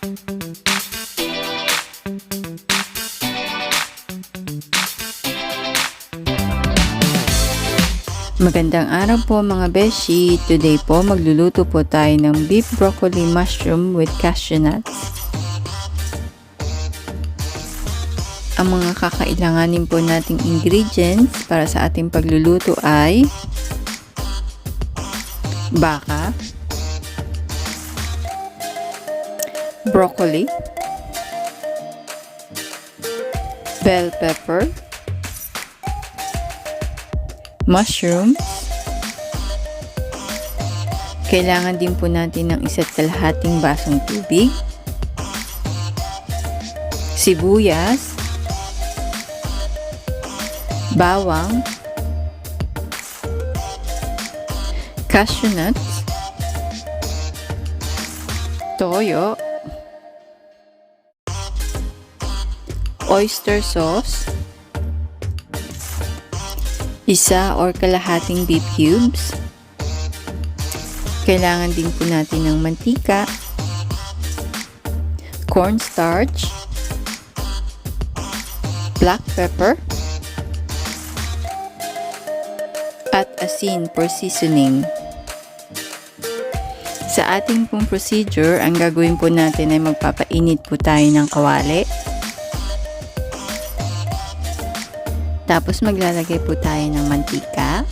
Magandang araw po mga beshi. Today po magluluto po tayo ng beef broccoli mushroom with cashew nuts. Ang mga kakailanganin po nating ingredients para sa ating pagluluto ay baka, broccoli, bell pepper, mushrooms. Kailangan din po natin ng 1.5 basong tubig, sibuyas, bawang, cashew nuts, toyo, oyster sauce, isa or kalahating beef cubes. Kailangan din po natin ng mantika, cornstarch, black pepper, at asin for seasoning. Sa ating pong procedure, ang gagawin po natin ay magpapainit po tayo ng kawali. Tapos maglalagay po tayo ng mantika.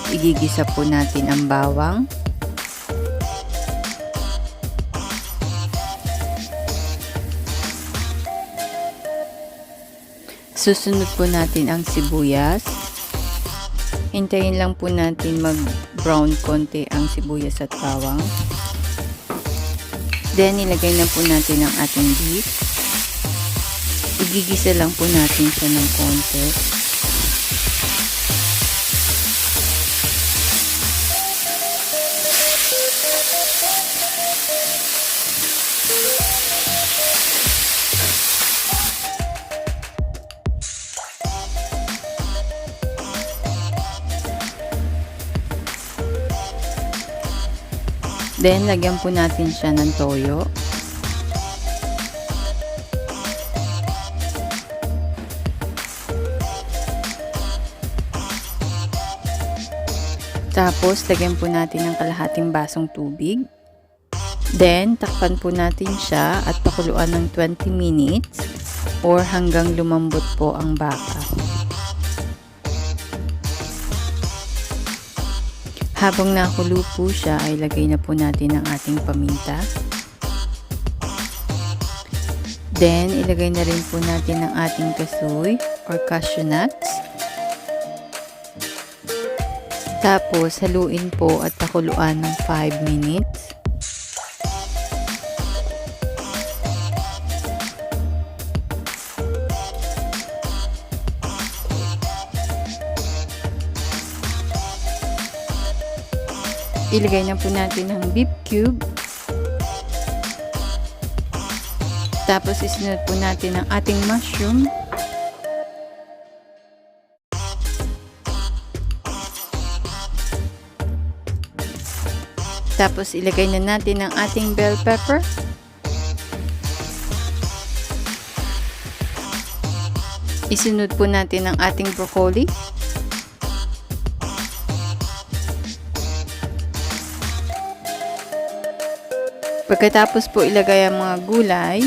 Igigisa po natin ang bawang. Susunod po natin ang sibuyas. Hintayin lang po natin mag-brown konti ang sibuyas at bawang. Then, ilagay na po natin ang ating beef. Igigisa lang po natin siya ng konti. Then, lagyan po natin siya ng toyo. Tapos, lagyan po natin ng kalahating basong tubig. Then, takpan po natin siya at pakuluan ng 20 minutes or hanggang lumambot po ang baka. Habang nakulo po siya, ay lagay na po natin ang ating paminta. Then, ilagay na rin po natin ang ating kasoy or cashew nuts. Tapos, haluin po at pakuluan ng 5 minutes. Ilagay na po natin ang beef cube. Tapos isunod po natin ang ating mushroom. Tapos ilagay na natin ang ating bell pepper. Isunod po natin ang ating broccoli. Pagkatapos po ilagay ang mga gulay,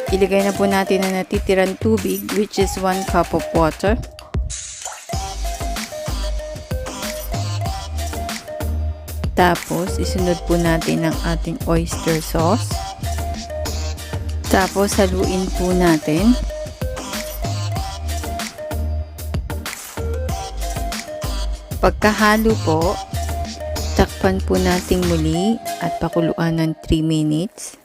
ilagay na po natin ang natitirang tubig, which is 1 cup of water. Tapos, isunod po natin ang ating oyster sauce. Tapos, haluin po natin. Pagkahalo po, takpan po natin muli at pakuluan ng 3 minutes.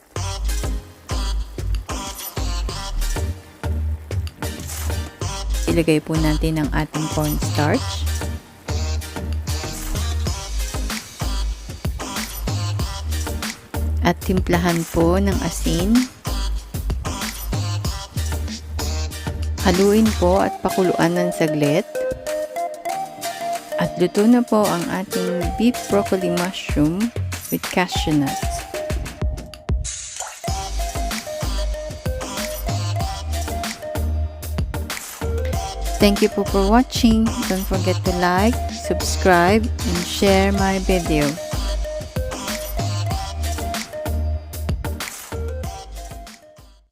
Ilagay po natin ang ating cornstarch. At timplahan po ng asin. Haluin po at pakuluan ng saglit. At Luto na po ang ating beef broccoli mushroom with cashew nuts. Thank you po for watching. Don't forget to like, subscribe, and share my video.